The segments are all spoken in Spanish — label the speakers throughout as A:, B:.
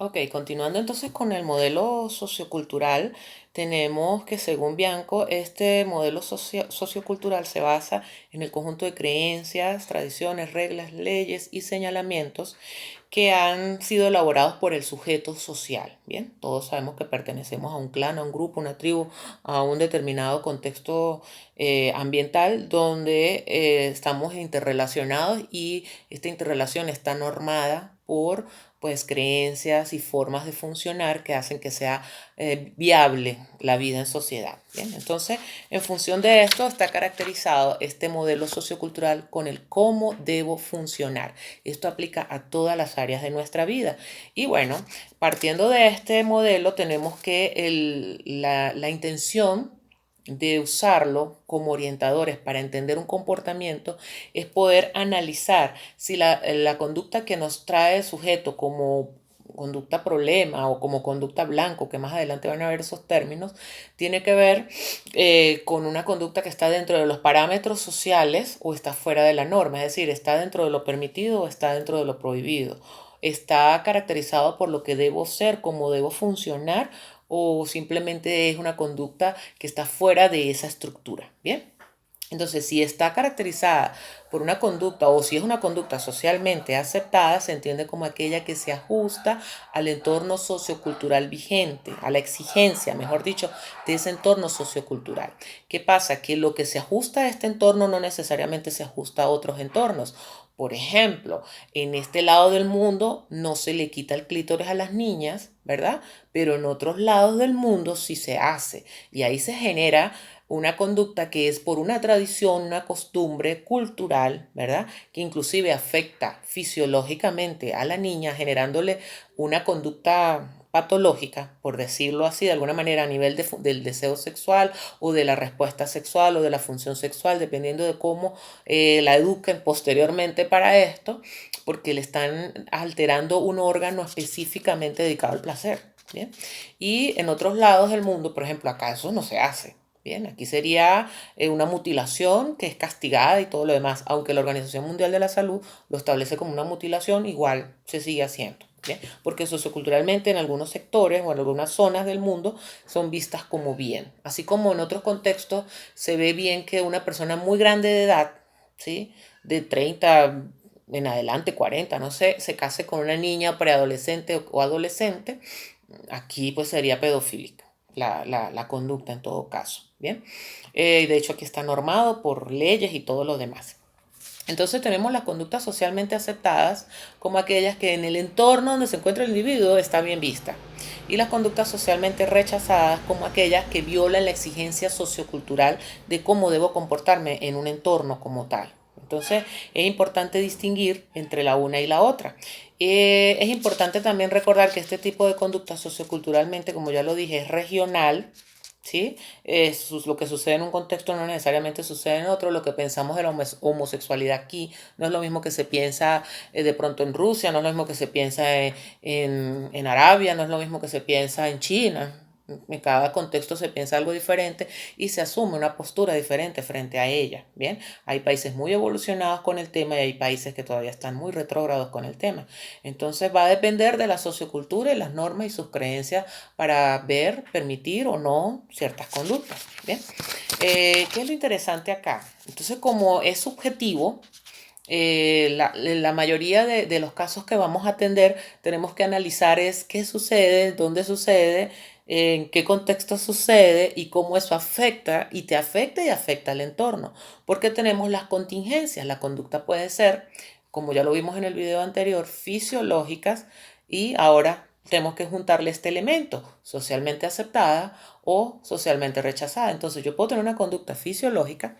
A: Ok, continuando entonces con el modelo sociocultural, tenemos que según Bianco, este modelo sociocultural se basa en el conjunto de creencias, tradiciones, reglas, leyes y señalamientos que han sido elaborados por el sujeto social. Bien, todos sabemos que pertenecemos a un clan, a un grupo, una tribu, a un determinado contexto ambiental donde estamos interrelacionados y esta interrelación está normada por pues creencias y formas de funcionar que hacen que sea viable la vida en sociedad. Bien, entonces, en función de esto está caracterizado este modelo sociocultural con el cómo debo funcionar. Esto aplica a todas las áreas de nuestra vida. Y bueno, partiendo de este modelo tenemos que la intención de usarlo como orientadores para entender un comportamiento es poder analizar si la conducta que nos trae el sujeto como conducta problema o como conducta blanco, que más adelante van a ver esos términos, tiene que ver con una conducta que está dentro de los parámetros sociales o está fuera de la norma, es decir, está dentro de lo permitido o está dentro de lo prohibido. Está caracterizado por lo que debo ser, cómo debo funcionar o simplemente es una conducta que está fuera de esa estructura. Bien. Entonces, si está caracterizada por una conducta o si es una conducta socialmente aceptada, se entiende como aquella que se ajusta al entorno sociocultural vigente, a la exigencia, mejor dicho, de ese entorno sociocultural. ¿Qué pasa? Que lo que se ajusta a este entorno no necesariamente se ajusta a otros entornos. Por ejemplo, en este lado del mundo no se le quita el clítoris a las niñas, ¿verdad? Pero en otros lados del mundo sí se hace. Y ahí se genera una conducta que es por una tradición, una costumbre cultural, ¿verdad? Que inclusive afecta fisiológicamente a la niña, generándole una conducta patológica, por decirlo así, de alguna manera a nivel del deseo sexual o de la respuesta sexual o de la función sexual, dependiendo de cómo la eduquen posteriormente para esto, porque le están alterando un órgano específicamente dedicado al placer. ¿Bien? Y en otros lados del mundo, por ejemplo, acá eso no se hace. Bien, aquí sería una mutilación que es castigada y todo lo demás, aunque la Organización Mundial de la Salud lo establece como una mutilación, igual se sigue haciendo. ¿Bien? Porque socioculturalmente en algunos sectores o en algunas zonas del mundo son vistas como bien. Así como en otros contextos se ve bien que una persona muy grande de edad, ¿sí? De 30 en adelante, 40 no sé, se case con una niña preadolescente o adolescente, aquí pues sería pedofílica la conducta en todo caso. Bien, de hecho aquí está normado por leyes y todo lo demás. Entonces tenemos las conductas socialmente aceptadas como aquellas que en el entorno donde se encuentra el individuo está bien vista. Y las conductas socialmente rechazadas como aquellas que violan la exigencia sociocultural de cómo debo comportarme en un entorno como tal. Entonces es importante distinguir entre la una y la otra. Es importante también recordar que este tipo de conducta socioculturalmente, como ya lo dije, es regional. ¿Sí? Lo que sucede en un contexto no necesariamente sucede en otro. Lo que pensamos de la homosexualidad aquí no es lo mismo que se piensa de pronto en Rusia, no es lo mismo que se piensa en Arabia, no es lo mismo que se piensa en China. En cada contexto se piensa algo diferente y se asume una postura diferente frente a ella. Bien, hay países muy evolucionados con el tema y hay países que todavía están muy retrógrados con el tema. Entonces va a depender de la sociocultura y las normas y sus creencias para ver, permitir o no ciertas conductas. Bien, ¿qué es lo interesante acá? Entonces, como es subjetivo, la mayoría de los casos que vamos a atender tenemos que analizar es qué sucede, dónde sucede, en qué contexto sucede y cómo eso afecta y te afecta y afecta al entorno. Porque tenemos las contingencias. La conducta puede ser, como ya lo vimos en el video anterior, fisiológicas y ahora tenemos que juntarle este elemento, socialmente aceptada o socialmente rechazada. Entonces yo puedo tener una conducta fisiológica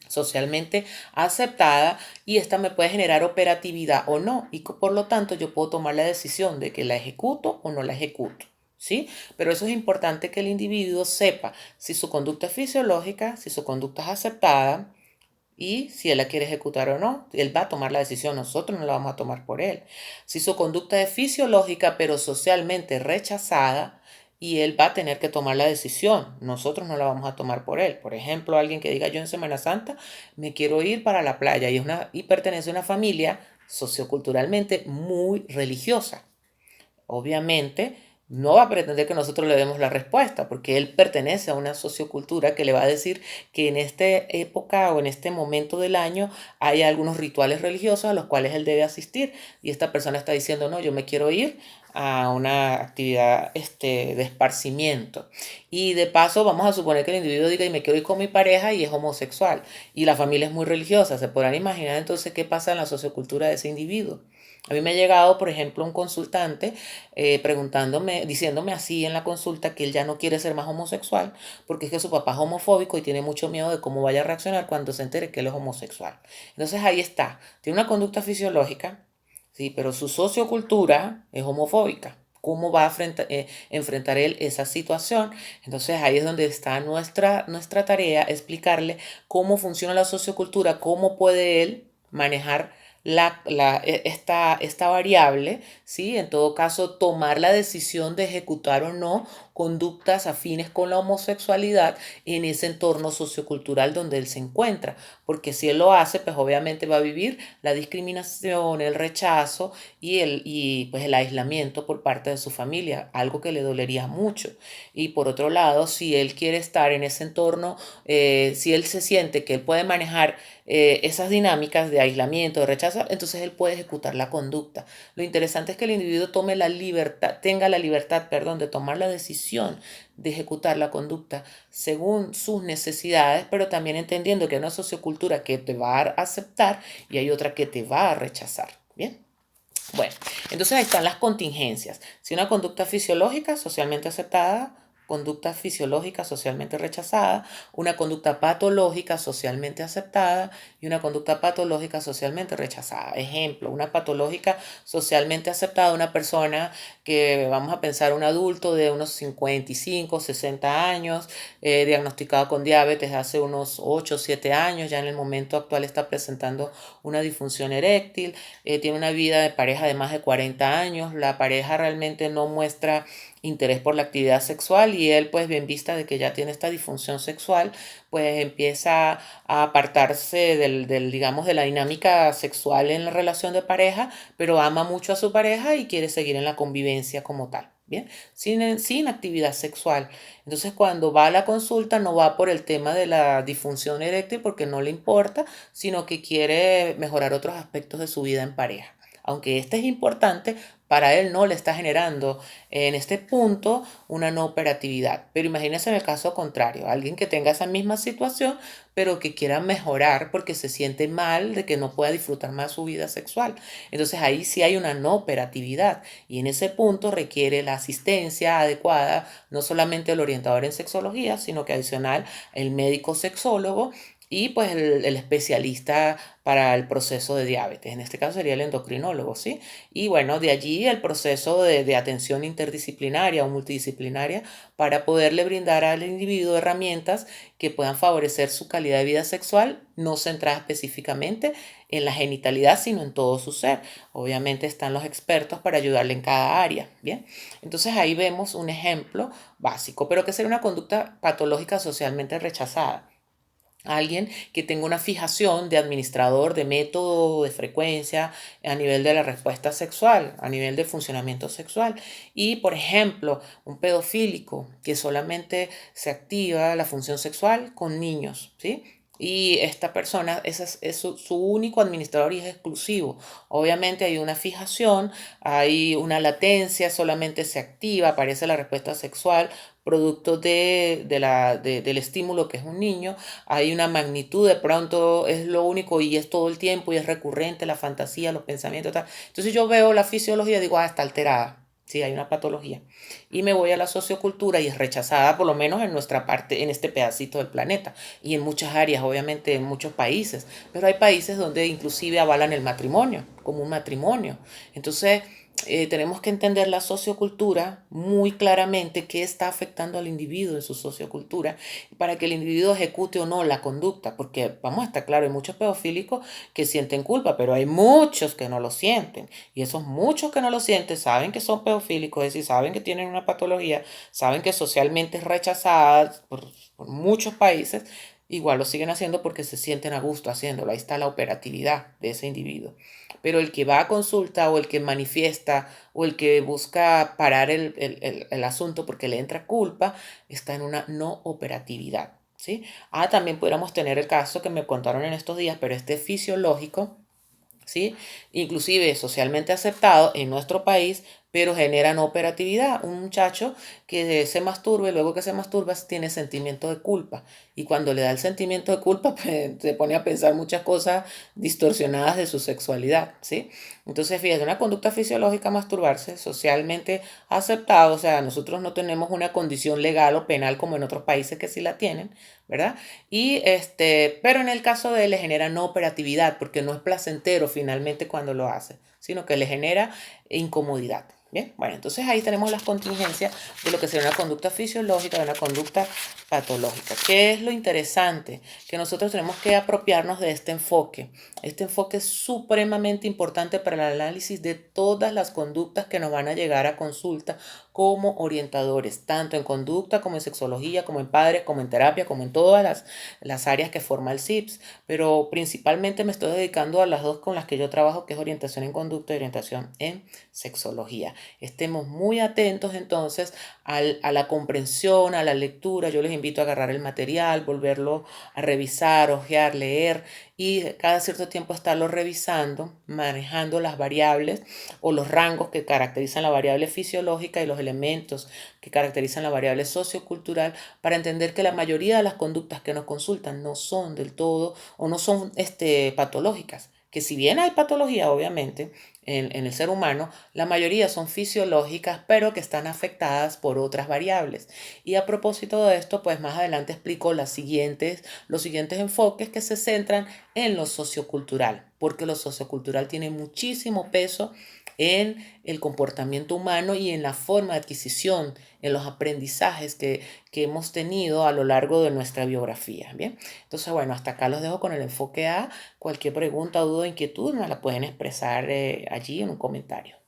A: socialmente aceptada y esta me puede generar operatividad o no y por lo tanto yo puedo tomar la decisión de que la ejecuto o no la ejecuto. ¿Sí? Pero eso es importante que el individuo sepa si su conducta es fisiológica, si su conducta es aceptada y si él la quiere ejecutar o no. Él va a tomar la decisión, nosotros no la vamos a tomar por él. Si su conducta es fisiológica pero socialmente rechazada, y él va a tener que tomar la decisión. Nosotros no la vamos a tomar por él. Por ejemplo, alguien que diga yo en Semana Santa me quiero ir para la playa y pertenece a una familia socioculturalmente muy religiosa. obviamente no va a pretender que nosotros le demos la respuesta, porque él pertenece a una sociocultura que le va a decir que en esta época o en este momento del año hay algunos rituales religiosos a los cuales él debe asistir. Y esta persona está diciendo, no, yo me quiero ir a una actividad de esparcimiento. Y de paso vamos a suponer que el individuo diga, y me quiero ir con mi pareja y es homosexual. Y la familia es muy religiosa. Se podrán imaginar entonces qué pasa en la sociocultura de ese individuo. A mí me ha llegado, por ejemplo, un consultante preguntándome, diciéndome así en la consulta que él ya no quiere ser más homosexual porque es que su papá es homofóbico y tiene mucho miedo de cómo vaya a reaccionar cuando se entere que él es homosexual. Entonces ahí está, tiene una conducta fisiológica, sí, pero su sociocultura es homofóbica. ¿Cómo va a enfrentar él esa situación? Entonces ahí es donde está nuestra tarea, explicarle cómo funciona la sociocultura, cómo puede él manejar esta variable, ¿sí? En todo caso, tomar la decisión de ejecutar o no conductas afines con la homosexualidad en ese entorno sociocultural donde él se encuentra. Porque si él lo hace, pues obviamente va a vivir la discriminación, el rechazo y pues el aislamiento por parte de su familia, algo que le dolería mucho. Y por otro lado, si él quiere estar en ese entorno, si él se siente que él puede manejar esas dinámicas de aislamiento, de rechazo, entonces él puede ejecutar la conducta. Lo interesante es que el individuo tome la libertad, tenga la libertad, perdón, de tomar la decisión de ejecutar la conducta según sus necesidades, pero también entendiendo que hay una sociocultura que te va a aceptar y hay otra que te va a rechazar. Bien. Bueno, entonces ahí están las contingencias. Si una conducta fisiológica socialmente aceptada, conducta fisiológica socialmente rechazada, una conducta patológica socialmente aceptada y una conducta patológica socialmente rechazada. Ejemplo, una patológica socialmente aceptada, una persona que vamos a pensar un adulto de unos 55, 60 años, diagnosticado con diabetes hace unos 8 o 7 años, ya en el momento actual está presentando una disfunción eréctil, tiene una vida de pareja de más de 40 años, la pareja realmente no muestra interés por la actividad sexual y él pues bien vista de que ya tiene esta disfunción sexual pues empieza a apartarse digamos de la dinámica sexual en la relación de pareja, pero ama mucho a su pareja y quiere seguir en la convivencia como tal. Bien, sin actividad sexual. Entonces, cuando va a la consulta, no va por el tema de la disfunción eréctil porque no le importa, sino que quiere mejorar otros aspectos de su vida en pareja. Aunque este es importante, para él no le está generando en este punto una no operatividad. Pero imagínense en el caso contrario, alguien que tenga esa misma situación, pero que quiera mejorar porque se siente mal de que no pueda disfrutar más su vida sexual. Entonces ahí sí hay una no operatividad y en ese punto requiere la asistencia adecuada, no solamente el orientador en sexología, sino que adicional el médico sexólogo y pues el especialista para el proceso de diabetes. En este caso sería el endocrinólogo, ¿sí? Y bueno, de allí el proceso de atención interdisciplinaria o multidisciplinaria para poderle brindar al individuo herramientas que puedan favorecer su calidad de vida sexual, no centrada específicamente en la genitalidad, sino en todo su ser. Obviamente están los expertos para ayudarle en cada área, ¿bien? Entonces ahí vemos un ejemplo básico, pero que sería una conducta patológica socialmente rechazada. Alguien que tenga una fijación de administrador, de método, de frecuencia a nivel de la respuesta sexual, a nivel de funcionamiento sexual. Y, por ejemplo, un pedofílico que solamente se activa la función sexual con niños, ¿sí? Y esta persona es su único administrador y es exclusivo. Obviamente hay una fijación, hay una latencia, solamente se activa, aparece la respuesta sexual producto del estímulo que es un niño, hay una magnitud, de pronto es lo único y es todo el tiempo y es recurrente la fantasía, los pensamientos, tal. Entonces yo veo la fisiología y digo, ah, está alterada. Sí, hay una patología. Y me voy a la sociocultura y es rechazada, por lo menos en nuestra parte, en este pedacito del planeta. Y en muchas áreas, obviamente, en muchos países. Pero hay países donde inclusive avalan el matrimonio, como un matrimonio. Entonces, tenemos que entender la sociocultura muy claramente, qué está afectando al individuo en su sociocultura, para que el individuo ejecute o no la conducta, porque vamos a estar claro, hay muchos pedofílicos que sienten culpa, pero hay muchos que no lo sienten, y esos muchos que no lo sienten saben que son pedofílicos, es decir, saben que tienen una patología, saben que socialmente es rechazada por muchos países, igual lo siguen haciendo porque se sienten a gusto haciéndolo. Ahí está la operatividad de ese individuo. Pero el que va a consulta o el que manifiesta o el que busca parar el asunto porque le entra culpa, está en una no operatividad, ¿sí? También pudiéramos tener el caso que me contaron en estos días, pero este es fisiológico, ¿sí? Inclusive socialmente aceptado en nuestro país, pero genera no operatividad. Un muchacho que se masturba y luego que se masturba tiene sentimiento de culpa. Y cuando le da el sentimiento de culpa, pues, se pone a pensar muchas cosas distorsionadas de su sexualidad, ¿sí? Entonces, fíjate, una conducta fisiológica masturbarse, socialmente aceptado, o sea, nosotros no tenemos una condición legal o penal como en otros países que sí la tienen, ¿verdad? Pero en el caso de él le genera no operatividad porque no es placentero finalmente cuando lo hace, sino que le genera incomodidad. Bien, bueno, entonces ahí tenemos las contingencias de lo que sería una conducta fisiológica, de una conducta patológica. ¿Qué es lo interesante? Que nosotros tenemos que apropiarnos de este enfoque. Este enfoque es supremamente importante para el análisis de todas las conductas que nos van a llegar a consulta como orientadores, tanto en conducta como en sexología, como en padres, como en terapia, como en todas las áreas que forma el CIPS, pero principalmente me estoy dedicando a las dos con las que yo trabajo, que es orientación en conducta y orientación en sexología. Estemos muy atentos entonces a la comprensión, a la lectura. Yo les invito a agarrar el material, volverlo a revisar, ojear, leer y cada cierto tiempo estarlo revisando, manejando las variables o los rangos que caracterizan la variable fisiológica y los elementos que caracterizan la variable sociocultural para entender que la mayoría de las conductas que nos consultan no son del todo o no son patológicas. Que si bien hay patología, obviamente, en el ser humano, la mayoría son fisiológicas, pero que están afectadas por otras variables. Y a propósito de esto, pues más adelante explico los siguientes enfoques que se centran en lo sociocultural, porque lo sociocultural tiene muchísimo peso en el comportamiento humano y en la forma de adquisición, en los aprendizajes que hemos tenido a lo largo de nuestra biografía. Bien, entonces, bueno, hasta acá los dejo con el enfoque A. Cualquier pregunta, duda o inquietud me la pueden expresar allí en un comentario.